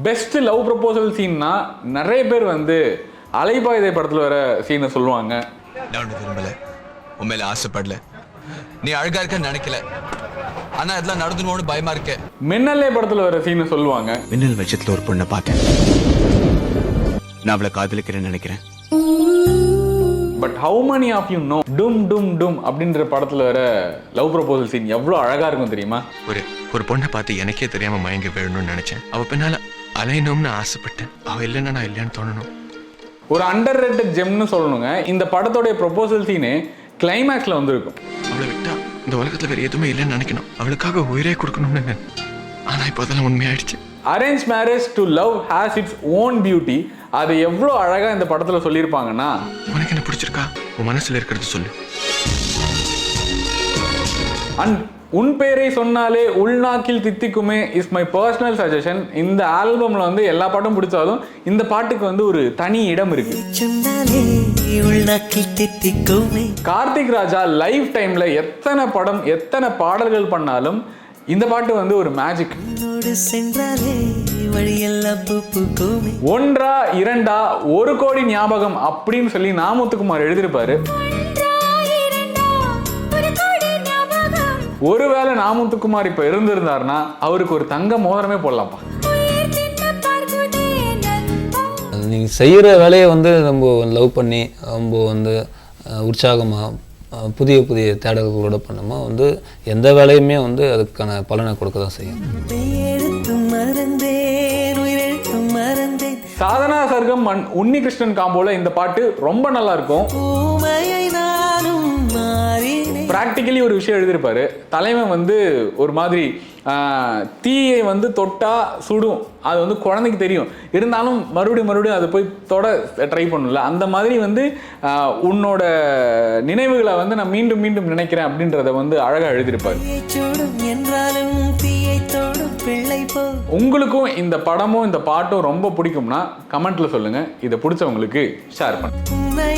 Best love proposal சீன்னா நிறைய பேர் வந்து அலைபாயுதை படத்தில் வர சீனை சொல்லுவாங்க. நான் உன்னை விரும்பல, உன் மேல ஆசைப்படல, நீ அழகா இருக்கன்னு நினைக்கல, ஆனா இதெல்லாம் நடந்துன்னு பயமா இருக்க. மின்னலே படத்தில் வர சீனை சொல்லுவாங்க. மின்னல் வெளிச்சத்துல ஒரு பொண்ணை பார்த்தேன், நான் அவளை காதலிக்கிறேன்னு நினைக்கிறேன். But how many of you know டும் டும் டும் அப்படின்ற படத்தில் வர லவ் ப்ரப்போசல் சீன் எவ்வளோ அழகாக இருக்கும் தெரியுமா? ஒரு பொண்ணை பார்த்து எனக்கே தெரியாம மயங்கி விழணும்னு நினைச்சேன். அவ பின்னால அலையணும்னு ஆசைப்பட்டேன். அவ இல்லைன்னா நான் இல்லைன்னு தோணணும். ஒரு அண்டர் ரேட்டட் ஜெம்னு சொல்லணுங்க. இந்த படத்தோடைய ப்ரப்போசல் சீனு கிளைமேக்ஸில் வந்துருக்கும். அவளை விட்டா இந்த உலகத்துல வேற எதுவுமே இல்லைன்னு நினைக்கணும், அவளுக்காக உயிரே கொடுக்கணும்னு. ஆனா இப்போ அதெல்லாம் உண்மையாயிடுச்சு. Arrange marriage to love has its own beauty. அது எவ்வளோ அழகாக இந்த படத்தில் சொல்லியிருப்பாங்கன்னா, உனக்கு என்ன பிடிச்சிருக்கா, உன் மனசுல இருக்கிறது சொல்லு. அண்ட் உன் பேரை சொன்னாலே உள்நாக்கில் தித்திக்குமே இஸ் மை பர்சனல் சஜஷன். இந்த ஆல்பம்ல வந்து எல்லா பாட்டும் பிடிச்சாலும் இந்த பாட்டுக்கு வந்து ஒரு தனி இடம் இருக்கு. கார்த்திக் ராஜா லைஃப் டைம்ல எத்தனை படம் எத்தனை பாடல்கள் பண்ணாலும் இந்த பாட்டு வந்து ஒரு மேஜிக். ஒன்றா இரண்டா ஒரு கோடி ஞாபகம் அப்படின்னு சொல்லி நாமுத்துக்குமார் எழுதியிருப்பாரு. ஒருவேளை நாமுத்துக்குமார் இப்ப இருந்திருந்தாருன்னா அவருக்கு ஒரு தங்க மோதிரமே போடலாம்ப்பா. நீங்க செய்யற வேலையை வந்து நம்ம லவ் பண்ணி நம்ம வந்து உற்சாகமா புதிய புதிய தேடல்களோட பண்ணோமா வந்து எந்த வேலையுமே வந்து அதுக்கான பலனை கொடுக்க தான் செய்யும். சாதனா சர்க்கம் உன்னி கிருஷ்ணன் காம்போல இந்த பாட்டு ரொம்ப நல்லா இருக்கும். பிராக்டிக்கலி ஒரு விஷயம் எழுதியிருப்பாரு. தலைவன் வந்து ஒரு மாதிரி தீயை வந்து தொட்டா சுடும், அது வந்து குழந்தைக்கு தெரியும், இருந்தாலும் மறுபடியும் அதை போய் தொட ட்ரை பண்ணல. அந்த மாதிரி வந்து உன்னோட நினைவுகளை வந்து நான் மீண்டும் மீண்டும் நினைக்கிறேன் அப்படின்றத வந்து அழகா எழுதியிருப்பாரு. உங்களுக்கும் இந்த படமும் இந்த பாட்டும் ரொம்ப பிடிக்கும்னா கமெண்ட்ல சொல்லுங்க. இதை பிடிச்சவங்களுக்கு ஷேர் பண்ணுங்க.